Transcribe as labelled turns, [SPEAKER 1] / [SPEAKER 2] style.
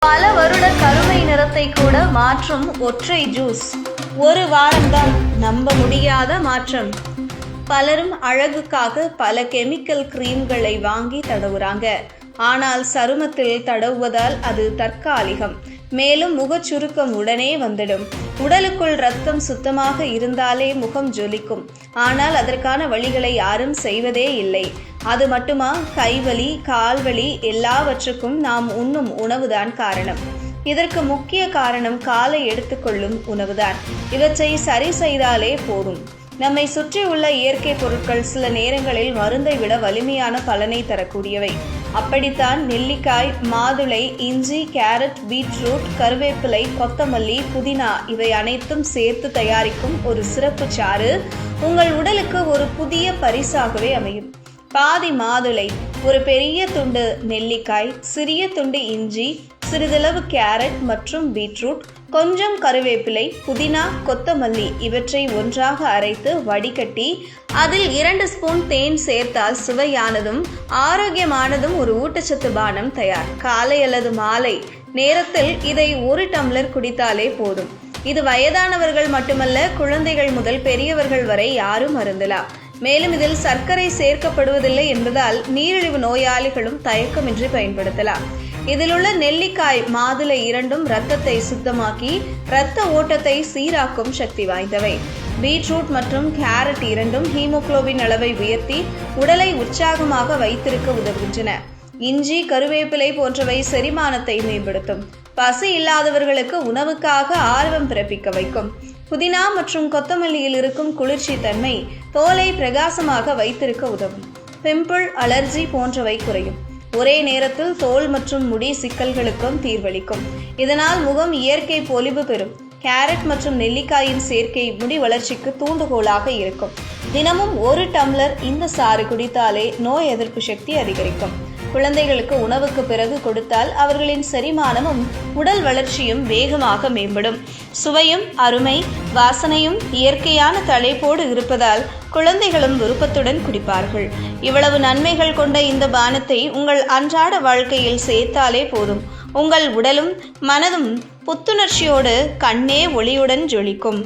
[SPEAKER 1] பல வருட கருமை நிறத்தை கூட மாற்றும் ஒற்றை ஜூஸ். ஒரு வாரம்தான், நம்ப முடியாத மாற்றம். பலரும் அழகுக்காக பல கெமிக்கல் கிரீம்களை வாங்கி தடவுறாங்க. ஆனால் சருமத்தில் தடவுவதால் அது தற்காலிகம். மேலும் முகச்சுருக்கம் உடனே வந்துடும். உடலுக்குள் ரத்தம் சுத்தமாக இருந்தாலே முகம் ஜொலிக்கும். ஆனால் அதற்கான வழிகளை யாரும் செய்வதே இல்லை. அது மட்டுமா, கைவலி, கால்வலி எல்லாவற்றுக்கும் நாம் உண்ணும் உணவுதான் காரணம். இதற்கு முக்கிய காரணம் காலை எடுத்துக்கொள்ளும் உணவுதான். இவற்றை சரி செய்தாலே போதும். நம்மை சுற்றி உள்ள இயற்கை பொருட்கள் சில நேரங்களில் மருந்தை விட வலிமையான பலனை தரக்கூடியவை. அப்படித்தான் நெல்லிக்காய், மாதுளை, இஞ்சி, கேரட், பீட்ரூட், கருவேப்பிலை, கொத்தமல்லி, புதினா இவை அனைத்தும் சேர்த்து தயாரிக்கும் ஒரு சிறப்பு சாறு உங்கள் உடலுக்கு ஒரு புதிய பரிசாகவே அமையும். பாதி மாதுளை, ஒரு பெரிய துண்டு நெல்லிக்காய், சிறிய துண்டு இஞ்சி, சிறிதளவு கேரட் மற்றும் பீட்ரூட், கொஞ்சம் கருவேப்பிலை, புதினா, கொத்தமல்லி இவற்றை ஒன்றாக அரைத்து வடிகட்டி அதில் 2 ஸ்பூன் தேன் சேர்த்தால் சுவையானதும் ஆரோக்கியமானதும் ஒரு ஊட்டச்சத்து பானம் தயார். காலை அல்லது மாலை நேரத்தில் இதை 1 டம்ளர் குடித்தாலே போதும். இது வயதானவர்கள் மட்டுமல்ல, குழந்தைகள் முதல் பெரியவர்கள் வரை யாரும் அருந்தலாம். மேலும் இதில் சர்க்கரை சேர்க்கப்படுவதில்லை என்பதால் நீரிழிவு நோயாளிகளும் தயக்கமின்றி பயன்படுத்தலாம். இதில் உள்ள நெல்லிக்காய், மாதுளை இரண்டும் இரத்தத்தை சுத்தமாக்கி இரத்த ஓட்டத்தை சீராக்கும் சக்தி வாய்ந்தவை. பீட்ரூட் மற்றும் கேரட் இரண்டும் ஹீமோகுளோபின் அளவை உயர்த்தி உடலை உற்சாகமாக வைத்திருக்க உதவுகின்றன. இஞ்சி, கருவேப்பிலை போன்றவை செரிமானத்தை மேம்படுத்தும். பசி இல்லாதவர்களுக்கு உணவுக்காக ஆர்வம் பிறப்பிக்க வைக்கும். புதினா மற்றும் கொத்தமல்லியில் இருக்கும் குளிர்ச்சி தன்மை தோலை பிரகாசமாக வைத்திருக்க உதவும். பிம்பிள், அலர்ஜி போன்றவை குறையும். ஒரே நேரத்தில் தோல் மற்றும் முடி சிக்கல்களுக்கும் தீர்வளிக்கும். இதனால் முகம் இயற்கை பொலிவு பெறும். கேரட் மற்றும் நெல்லிக்காயின் சேர்க்கை முடி வளர்ச்சிக்கு தூண்டுகோலாக இருக்கும். தினமும் 1 டம்ளர் இந்த சாறு குடித்தாலே நோய் எதிர்ப்பு சக்தி அதிகரிக்கும். குழந்தைகளுக்கு உணவுக்கு பிறகு கொடுத்தால் அவர்களின் செரிமானமும் உடல் வளர்ச்சியும் வேகமாக மேம்படும். சுவையும் அருமை, வாசனையும் இயற்கையான தலைப்போடு இருப்பதால் குழந்தைகளும் விருப்பத்துடன் குடிப்பார்கள். இவ்வளவு நன்மைகள் கொண்ட இந்த பானத்தை உங்கள் அன்றாட வாழ்க்கையில் சேர்த்தாலே போதும். உங்கள் உடலும் மனதும் புத்துணர்ச்சியோடு கண்ணே ஒளியுடன் ஜொலிக்கும்.